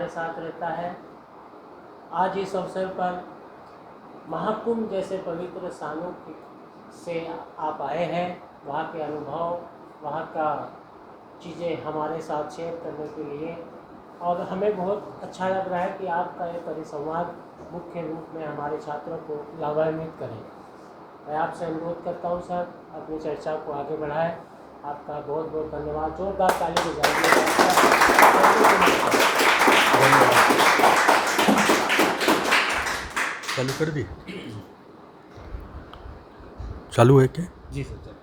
हमारे साथ रहता है। आज इस अवसर पर महाकुंभ जैसे पवित्र स्थानों से आप आए हैं, वहाँ के अनुभव, वहाँ का चीज़ें हमारे साथ शेयर करने के लिए, और हमें बहुत अच्छा लग रहा है कि आपका ये परिसंवाद मुख्य रूप में हमारे छात्रों को लाभान्वित करें। मैं आपसे अनुरोध करता हूँ सर, अपनी चर्चा को आगे बढ़ाएं। आपका बहुत बहुत धन्यवाद। जोरदार ताली बजाइए। चालू कर दी? चालू है क्या? जी सर।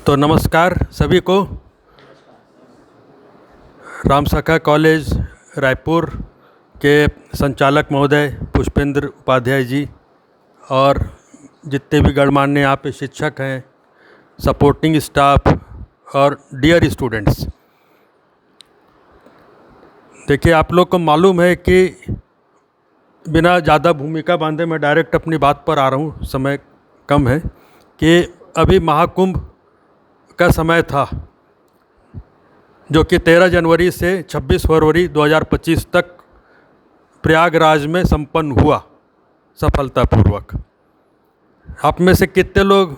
तो नमस्कार सभी को। राम सखा कॉलेज रायपुर के संचालक महोदय पुष्पेंद्र उपाध्याय जी और जितने भी गणमान्य यहाँ पे शिक्षक हैं, सपोर्टिंग स्टाफ और डियर स्टूडेंट्स, देखिए आप लोग को मालूम है कि बिना ज़्यादा भूमिका बांधे मैं डायरेक्ट अपनी बात पर आ रहा हूँ, समय कम है, कि अभी महाकुंभ का समय था जो कि 13 जनवरी से 26 फरवरी 2025 तक प्रयागराज में संपन्न हुआ सफलतापूर्वक। आप में से कितने लोग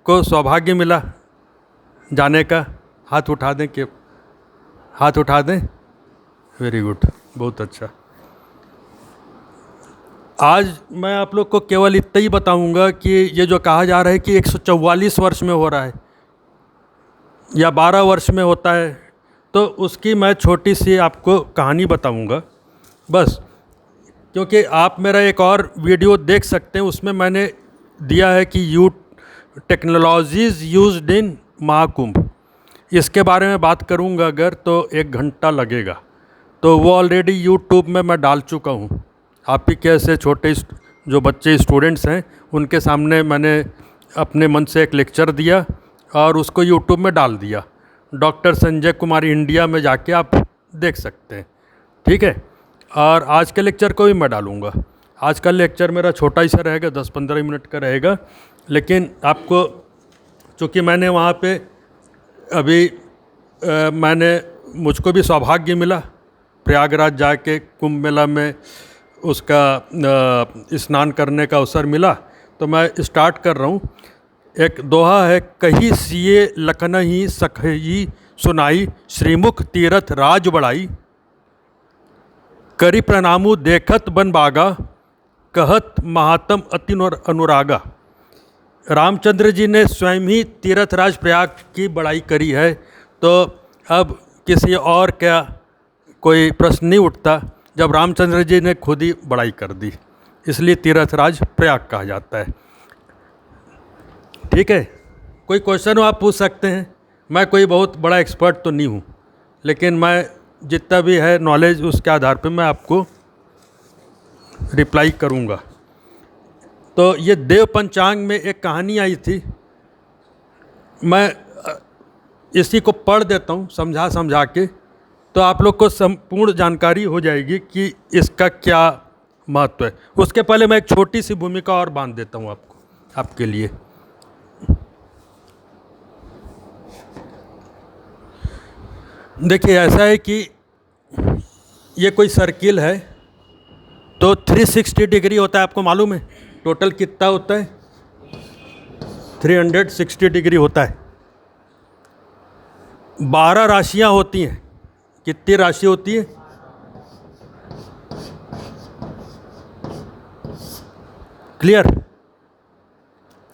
को सौभाग्य मिला जाने का? हाथ उठा दें कि हाथ उठा दें। वेरी गुड, बहुत अच्छा। आज मैं आप लोग को केवल इतना ही बताऊंगा कि ये जो कहा जा रहा है कि 144 वर्ष में हो रहा है या 12 वर्ष में होता है, तो उसकी मैं छोटी सी आपको कहानी बताऊंगा बस, क्योंकि आप मेरा एक और वीडियो देख सकते हैं, उसमें मैंने दिया है कि टेक्नोलॉजीज़ यूज्ड इन महाकुंभ। इसके बारे में बात करूंगा अगर तो 1 घंटा लगेगा, तो वो ऑलरेडी यूट्यूब में मैं डाल चुका हूँ। आप ही कैसे छोटे जो बच्चे स्टूडेंट्स हैं उनके सामने मैंने अपने मन से एक लेक्चर दिया और उसको यूट्यूब में डाल दिया। डॉक्टर संजय कुमार इंडिया में जाके आप देख सकते हैं, ठीक है। और आज के लेक्चर को भी मैं डालूँगा। आज का लेक्चर मेरा छोटा ही सा रहेगा, 10-15 मिनट का रहेगा, लेकिन आपको चूँकि मैंने वहाँ पे अभी मुझको भी सौभाग्य मिला प्रयागराज जाके कुंभ मेला में उसका स्नान करने का अवसर मिला, तो मैं स्टार्ट कर रहा हूँ। एक दोहा है, कही सिए लखनही सखई सुनाई, श्रीमुख तीरथ राज बढ़ाई, करी प्रणामु देखत बन बागा, कहत महात्म अति अनुरागा। रामचंद्र जी ने स्वयं ही तीर्थराज प्रयाग की बड़ाई करी है, तो अब किसी और क्या कोई प्रश्न नहीं उठता जब रामचंद्र जी ने खुद ही बड़ाई कर दी, इसलिए तीर्थराज प्रयाग कहा जाता है, ठीक है। कोई क्वेश्चन हो आप पूछ सकते हैं। मैं कोई बहुत बड़ा एक्सपर्ट तो नहीं हूँ, लेकिन मैं जितना भी है नॉलेज उसके आधार पे मैं आपको रिप्लाई करूँगा। तो ये देव पंचांग में एक कहानी आई थी, मैं इसी को पढ़ देता हूँ समझा के, तो आप लोग को संपूर्ण जानकारी हो जाएगी कि इसका क्या महत्व है। उसके पहले मैं एक छोटी सी भूमिका और बांध देता हूँ आपके लिए। देखिए ऐसा है कि ये कोई सर्किल है, तो 360 डिग्री होता है, आपको मालूम है टोटल कितना होता है? 360 डिग्री होता है। 12 राशियां होती हैं। कितनी राशि होती है? क्लियर?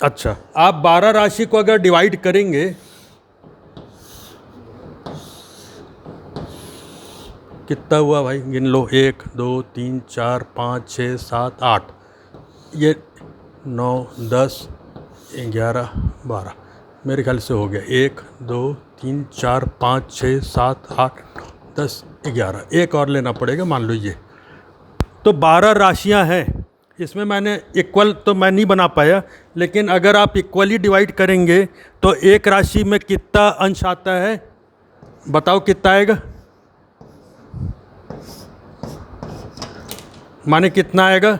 अच्छा, आप 12 राशि को अगर डिवाइड करेंगे, कितना हुआ भाई? गिन लो, 1 2 3 4 5 6 7 8, ये 9 10 11 12 मेरे ख्याल से हो गया। 1 2 3 4 5 6 7 8 10 11, एक और लेना पड़ेगा मान लीजिए। तो 12 राशियां हैं। इसमें मैंने इक्वल तो मैं नहीं बना पाया, लेकिन अगर आप इक्वली डिवाइड करेंगे तो एक राशि में कितना अंश आता है? बताओ कितना आएगा? माने कितना आएगा?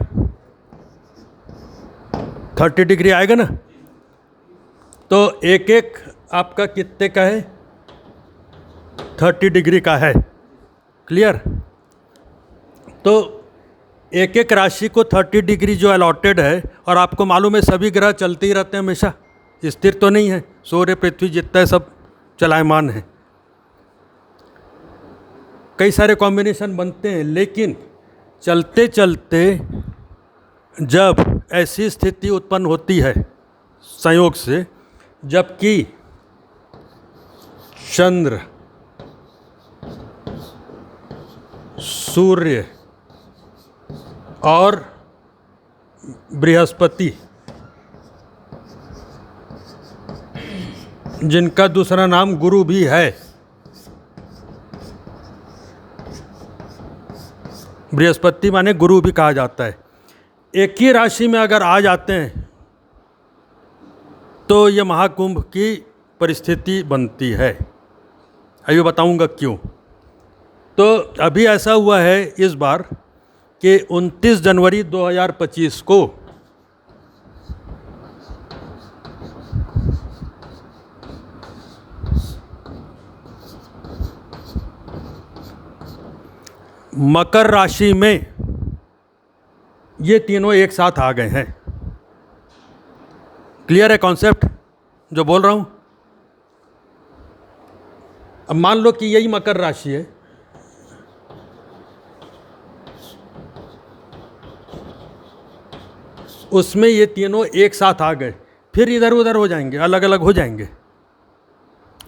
30 डिग्री आएगा ना। तो एक आपका कितने का है? 30 डिग्री का है। क्लियर। तो एक एक राशि को 30 डिग्री जो अलॉटेड है, और आपको मालूम है सभी ग्रह चलते ही रहते हैं हमेशा, स्थिर तो नहीं है। सूर्य पृथ्वी जितना है सब चलायमान है, कई सारे कॉम्बिनेशन बनते हैं, लेकिन चलते चलते जब ऐसी स्थिति उत्पन्न होती है संयोग से, जबकि चंद्र, सूर्य और बृहस्पति, जिनका दूसरा नाम गुरु भी है, बृहस्पति माने गुरु भी कहा जाता है, एक ही राशि में अगर आ जाते हैं तो ये महाकुंभ की परिस्थिति बनती है। अभी बताऊंगा क्यों। तो अभी ऐसा हुआ है इस बार कि 29 जनवरी 2025 को मकर राशि में ये तीनों एक साथ आ गए हैं। क्लियर है कॉन्सेप्ट जो बोल रहा हूँ? अब मान लो कि यही मकर राशि है, उसमें ये तीनों एक साथ आ गए, फिर इधर उधर हो जाएंगे, अलग अलग हो जाएंगे,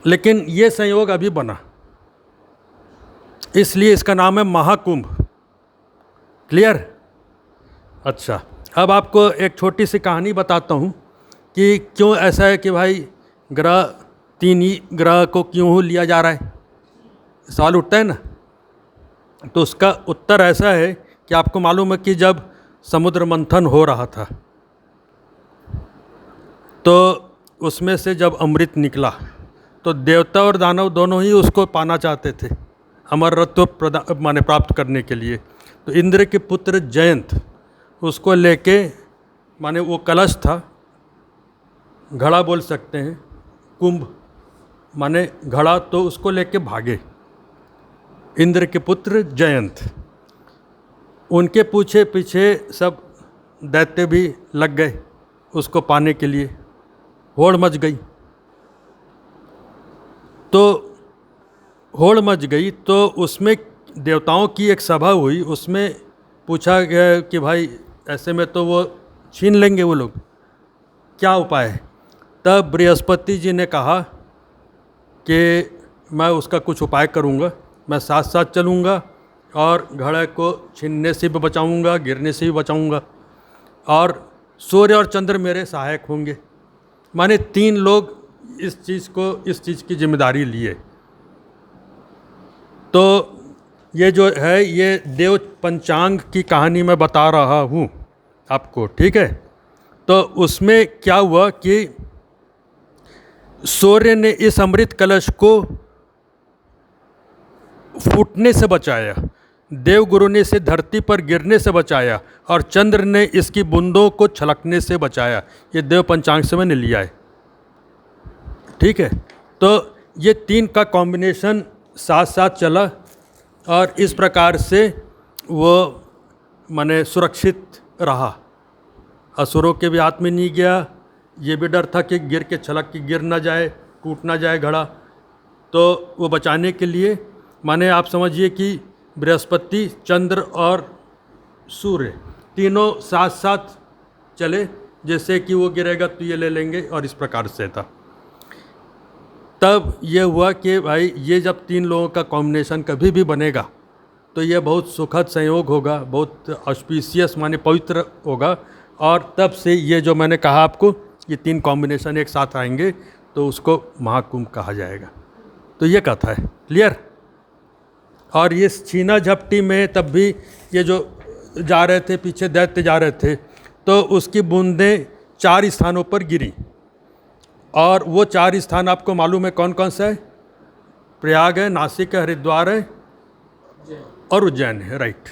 लेकिन ये संयोग अभी बना, इसलिए इसका नाम है महाकुंभ। क्लियर? अच्छा, अब आपको एक छोटी सी कहानी बताता हूँ कि क्यों ऐसा है कि भाई ग्रह, तीन ही ग्रह को क्यों लिया जा रहा है, सवाल उठता है ना। तो उसका उत्तर ऐसा है कि आपको मालूम है कि जब समुद्र मंथन हो रहा था तो उसमें से जब अमृत निकला तो देवता और दानव दोनों ही उसको पाना चाहते थे, अमरत्व माने प्राप्त करने के लिए। तो इंद्र के पुत्र जयंत उसको लेके, माने वो कलश था, घड़ा बोल सकते हैं, कुंभ माने घड़ा, तो उसको लेके भागे इंद्र के पुत्र जयंत। उनके पीछे पीछे सब दैत्य भी लग गए उसको पाने के लिए, होड़ मच गई। तो होड़ मच गई तो उसमें देवताओं की एक सभा हुई, उसमें पूछा गया कि भाई ऐसे में तो वो छीन लेंगे वो लोग, क्या उपाय है। तब बृहस्पति जी ने कहा कि मैं उसका कुछ उपाय करूँगा, मैं साथ साथ चलूँगा और घड़े को छीनने से भी बचाऊँगा, गिरने से भी बचाऊँगा, और सूर्य और चंद्र मेरे सहायक होंगे। माने तीन लोग इस चीज़ की जिम्मेदारी लिए। तो ये जो है ये देव पंचांग की कहानी मैं बता रहा हूँ आपको, ठीक है। तो उसमें क्या हुआ कि सूर्य ने इस अमृत कलश को फूटने से बचाया, देवगुरु ने इसे धरती पर गिरने से बचाया, और चंद्र ने इसकी बूंदों को छलकने से बचाया। ये देव पंचांग से मैंने लिया है, ठीक है। तो ये तीन का कॉम्बिनेशन साथ साथ चला और इस प्रकार से वो माने सुरक्षित रहा, असुरों के भी हाथ में नहीं गया। ये भी डर था कि गिर के छलक के गिर ना जाए, टूट ना जाए घड़ा। तो वो बचाने के लिए माने आप समझिए कि बृहस्पति, चंद्र और सूर्य तीनों साथ साथ चले, जैसे कि वो गिरेगा तो ये ले लेंगे, और इस प्रकार से था। तब ये हुआ कि भाई ये जब तीन लोगों का कॉम्बिनेशन कभी भी बनेगा तो ये बहुत सुखद संयोग होगा, बहुत ऑस्पिशियस माने पवित्र होगा। और तब से ये जो मैंने कहा आपको, ये तीन कॉम्बिनेशन एक साथ आएंगे तो उसको महाकुंभ कहा जाएगा। तो ये कथा है, क्लियर। और ये छीना झपटी में तब भी ये जो जा रहे थे, पीछे दैत्य जा रहे थे, तो उसकी बूंदें 4 स्थानों पर गिरी, और वो 4 स्थान आपको मालूम है कौन कौन सा है? प्रयाग है, नासिक है, हरिद्वार है और उज्जैन है, राइट।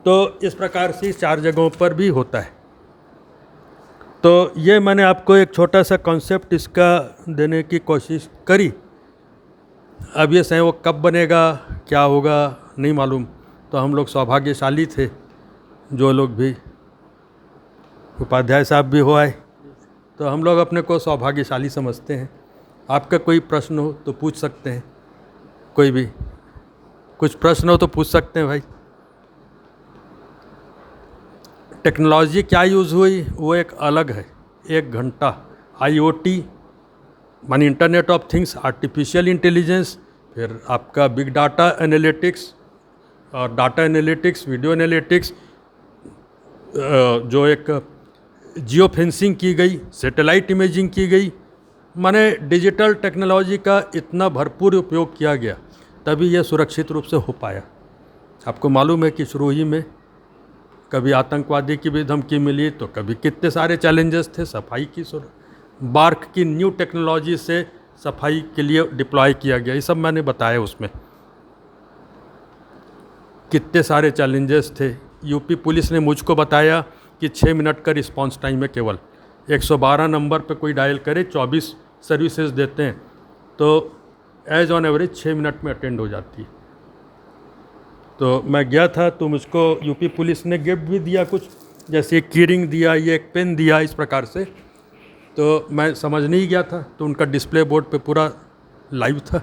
तो इस प्रकार से 4 जगहों पर भी होता है। तो ये मैंने आपको एक छोटा सा कॉन्सेप्ट इसका देने की कोशिश करी। अब ये संयोग कब बनेगा, क्या होगा, नहीं मालूम, तो हम लोग सौभाग्यशाली थे, जो लोग भी उपाध्याय साहब भी हो आए, तो हम लोग अपने को सौभाग्यशाली समझते हैं। आपका कोई प्रश्न हो तो पूछ सकते हैं, कोई भी कुछ प्रश्न हो तो पूछ सकते हैं भाई। टेक्नोलॉजी क्या यूज़ हुई वो एक अलग है, 1 घंटा IoT मानी internet of things, artificial intelligence, फिर आपका बिग डाटा एनालिटिक्स और डाटा एनालिटिक्स, वीडियो एनालिटिक्स, जो एक जियो फेंसिंग की गई, सैटेलाइट इमेजिंग की गई, माने डिजिटल टेक्नोलॉजी का इतना भरपूर उपयोग किया गया, तभी यह सुरक्षित रूप से हो पाया। आपको मालूम है कि शुरू ही में कभी आतंकवादी की भी धमकी मिली, तो कभी कितने सारे चैलेंजेस थे। सफाई की बार्क की न्यू टेक्नोलॉजी से सफाई के लिए डिप्लॉय किया गया, ये सब मैंने बताया उसमें। कितने सारे चैलेंजेस थे। यूपी पुलिस ने मुझको बताया कि 6 मिनट का रिस्पांस टाइम है केवल। 112 नंबर पे कोई डायल करे, 24 सर्विसेज देते हैं, तो एज ऑन एवरेज 6 मिनट में अटेंड हो जाती है। तो मैं गया था, तो मुझको यूपी पुलिस ने गिफ्ट भी दिया कुछ, जैसे एक कीरिंग दिया, ये एक पेन दिया, इस प्रकार से। तो मैं समझ नहीं गया था, तो उनका डिस्प्ले बोर्ड पे पूरा लाइव था,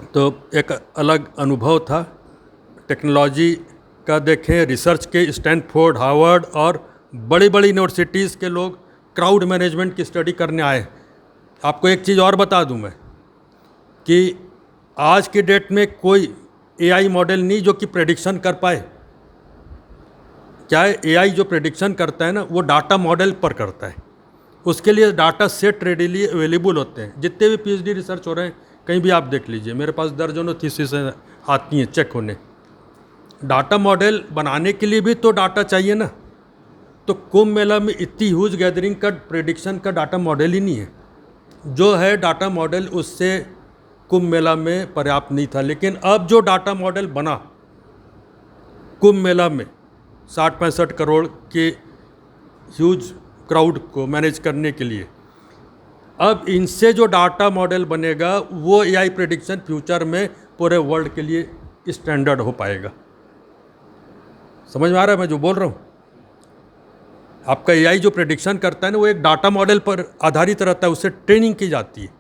तो एक अलग अनुभव था टेक्नोलॉजी का। देखें, रिसर्च के स्टैनफोर्ड, हार्वर्ड और बड़ी बड़ी यूनिवर्सिटीज़ के लोग क्राउड मैनेजमेंट की स्टडी करने आए। आपको एक चीज़ और बता दूं मैं कि आज की डेट में कोई AI मॉडल नहीं जो कि प्रेडिक्शन कर पाए। क्या है, AI जो प्रेडिक्शन करता है ना, वो डाटा मॉडल पर करता है। उसके लिए डाटा सेट रेडीली अवेलेबल होते हैं। जितने भी PhD रिसर्च हो रहे हैं, कहीं भी आप देख लीजिए, मेरे पास दर्जनों थीसिस आती हैं चेक होने। डाटा मॉडल बनाने के लिए भी तो डाटा चाहिए ना। तो कुंभ मेला में इतनी ह्यूज गैदरिंग का प्रेडिक्शन का डाटा मॉडल ही नहीं है। जो है डाटा मॉडल, उससे कुंभ मेला में पर्याप्त नहीं था। लेकिन अब जो डाटा मॉडल बना कुंभ मेला में 60-65 करोड़ के ह्यूज क्राउड को मैनेज करने के लिए, अब इनसे जो डाटा मॉडल बनेगा वो AI प्रेडिक्शन फ्यूचर में पूरे वर्ल्ड के लिए स्टैंडर्ड हो पाएगा। समझ में आ रहा है मैं जो बोल रहा हूँ? आपका AI जो प्रेडिक्शन करता है ना, वो एक डाटा मॉडल पर आधारित रहता है, उससे ट्रेनिंग की जाती है।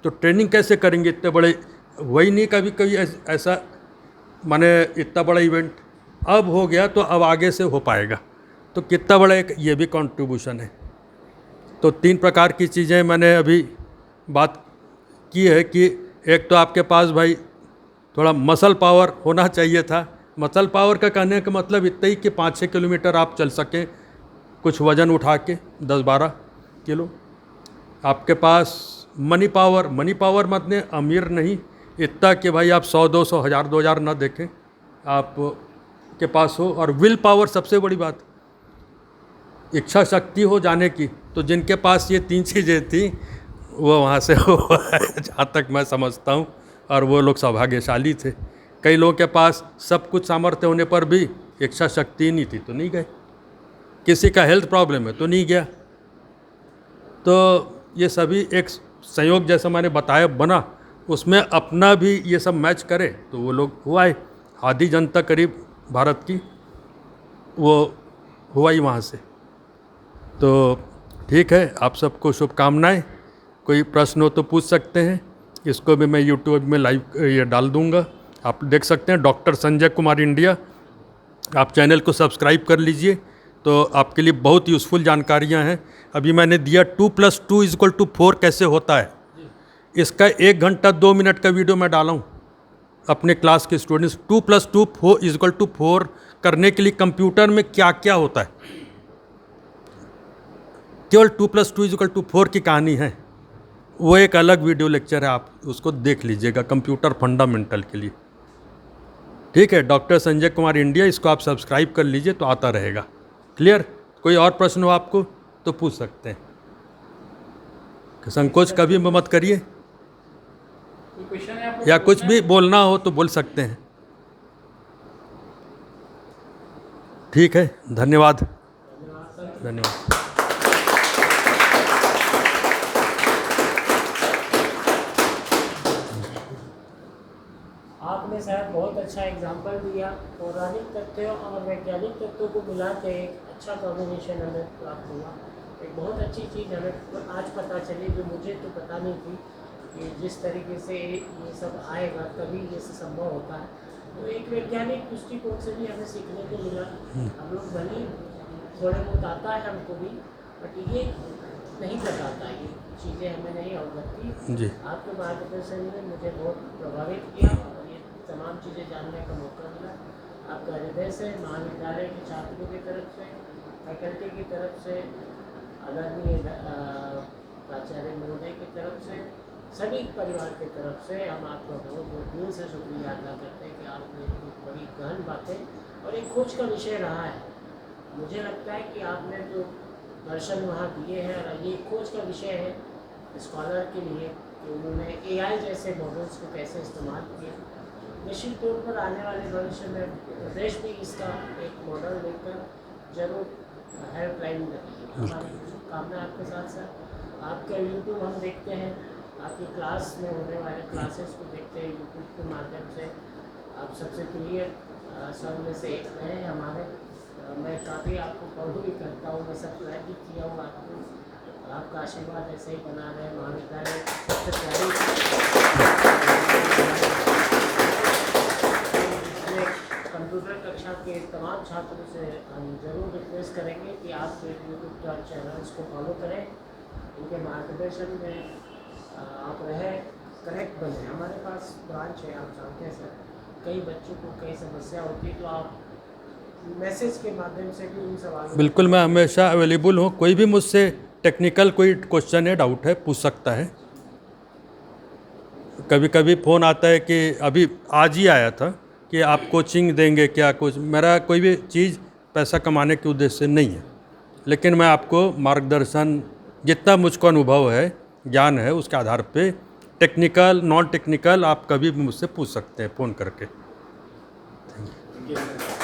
तो ट्रेनिंग कैसे करेंगे इतने बड़े, वही नहीं कभी कभी ऐसा माने इतना बड़ा इवेंट अब हो गया, तो अब आगे से हो पाएगा। तो कितना बड़ा एक ये भी कंट्रीब्यूशन है। तो 3 प्रकार की चीज़ें मैंने अभी बात की है कि एक तो आपके पास भाई थोड़ा मसल पावर होना चाहिए था। मसल पावर का कहने का मतलब इतना ही कि 5-6 किलोमीटर आप चल सकें कुछ वज़न उठा के, 10-12 किलो। आपके पास मनी पावर मतलब अमीर नहीं, इतना कि भाई आप 100-200 हज़ार 2000 ना देखें आप के पास हो। और विल पावर सबसे बड़ी बात, इच्छा शक्ति हो जाने की। तो जिनके पास ये 3 चीज़ें थी वो वहाँ से हो जहाँ तक मैं समझता हूँ, और वो लोग सौभाग्यशाली थे। कई लोगों के पास सब कुछ सामर्थ्य होने पर भी इच्छा शक्ति नहीं थी, तो नहीं गए। किसी का हेल्थ प्रॉब्लम है तो नहीं गया। तो ये सभी एक संयोग जैसा मैंने बताया बना, उसमें अपना भी ये सब मैच करे तो वो लोग हुआ है। आधी जनता करीब भारत की वो हुआ ही वहाँ से। तो ठीक है, आप सबको शुभकामनाएं। कोई प्रश्न हो तो पूछ सकते हैं। इसको भी मैं यूट्यूब में लाइव ये डाल दूंगा, आप देख सकते हैं। डॉक्टर संजय कुमार इंडिया, आप चैनल को सब्सक्राइब कर लीजिए, तो आपके लिए बहुत यूज़फुल जानकारियां हैं। अभी मैंने दिया 2 + 2 = 4 कैसे होता है, इसका 1 घंटा 2 मिनट का वीडियो मैं डाला हूँ अपने क्लास के स्टूडेंट्स। 2 + 2 = 4 करने के लिए कंप्यूटर में क्या क्या होता है, केवल 2 + 2 = 4 की कहानी है। वो एक अलग वीडियो लेक्चर है, आप उसको देख लीजिएगा कंप्यूटर फंडामेंटल के लिए। ठीक है, डॉक्टर संजय कुमार इंडिया, इसको आप सब्सक्राइब कर लीजिए तो आता रहेगा। क्लियर? कोई और प्रश्न हो आपको तो पूछ सकते हैं, संकोच कभी मत करिए, या कुछ भी बोलना हो तो बोल सकते हैं। ठीक है, धन्यवाद। धन्यवाद। आपने साहब, बहुत अच्छा एग्जाम्पल दिया। पौराणिक तथ्यों और वैज्ञानिक तथ्यों को मिला के एक अच्छा कॉम्बिनेशन हमें प्राप्त हुआ। एक बहुत अच्छी चीज़ हमें आज पता चली, जो मुझे तो पता नहीं थी कि जिस तरीके से ये सब आएगा तभी ये संभव होता है। तो एक वैज्ञानिक दृष्टिकोण से भी हमें सीखने को मिला। हम लोग भले थोड़े बहुत आता है हमको भी, बट ये नहीं पता था, ये चीज़ें हमें नहीं अवगत थी। जी। आपके मार्गदर्शन ने मुझे बहुत प्रभावित किया और ये तमाम चीज़ें जानने का मौका मिला। आपका हृदय से, महाविद्यालय के छात्रों की तरफ से, फैकल्टी की तरफ से, आदरणीय प्राचार्य महोदय की तरफ से, सभी परिवार की तरफ से हम आपका बहुत बहुत दिल से शुक्रिया अदा करते हैं कि आपने इतनी बड़ी गहन बातें और एक खोज का विषय रहा है। मुझे लगता है कि आपने जो दर्शन वहाँ दिए हैं, और ये खोज का विषय है स्कॉलर के लिए कि उन्होंने AI जैसे मॉडल्स को कैसे इस्तेमाल किया। निश्चित तौर पर आने वाले भविष्य में प्रदेश भी इसका एक मॉडल लेकर जरूर हेल्पलाइन रखेगी। हमारी शुभकामनाएं आपके साथ साथ। आपका यूट्यूब हम देखते हैं, आपकी क्लास में होने वाले क्लासेस को देखते हैं यूट्यूब के माध्यम से। आप सबसे प्रिय सब में से एक हैं हमारे। मैं काफ़ी आपको फॉलो भी करता हूँ, मैं सब्सक्राइब भी किया हूँ आपको। आपका आशीर्वाद ऐसे ही बना रहे। महाविद्यालय सबसे प्यारी कंप्यूटर कक्षा के तमाम छात्रों से हम जरूर रिक्वेस्ट करेंगे कि आप यूट्यूब चैनल्स को फॉलो करें, उनके मार्गदर्शन में आप रहें, करेक्ट बने। हमारे पास ब्रांच है, आप जानते हैं सर, कई बच्चों को कई समस्या होती है, तो आप मैसेज के माध्यम से भी उन सवालों। बिल्कुल, मैं हमेशा अवेलेबल हूँ। कोई भी मुझसे टेक्निकल कोई क्वेश्चन है, डाउट है, पूछ सकता है। कभी कभी फ़ोन आता है कि अभी आज ही आया था कि आप कोचिंग देंगे क्या। कुछ मेरा कोई भी चीज़ पैसा कमाने के उद्देश्य से नहीं है, लेकिन मैं आपको मार्गदर्शन जितना मुझको अनुभव है, ज्ञान है, उसके आधार पे टेक्निकल नॉन टेक्निकल आप कभी भी मुझसे पूछ सकते हैं फ़ोन करके। Thank you.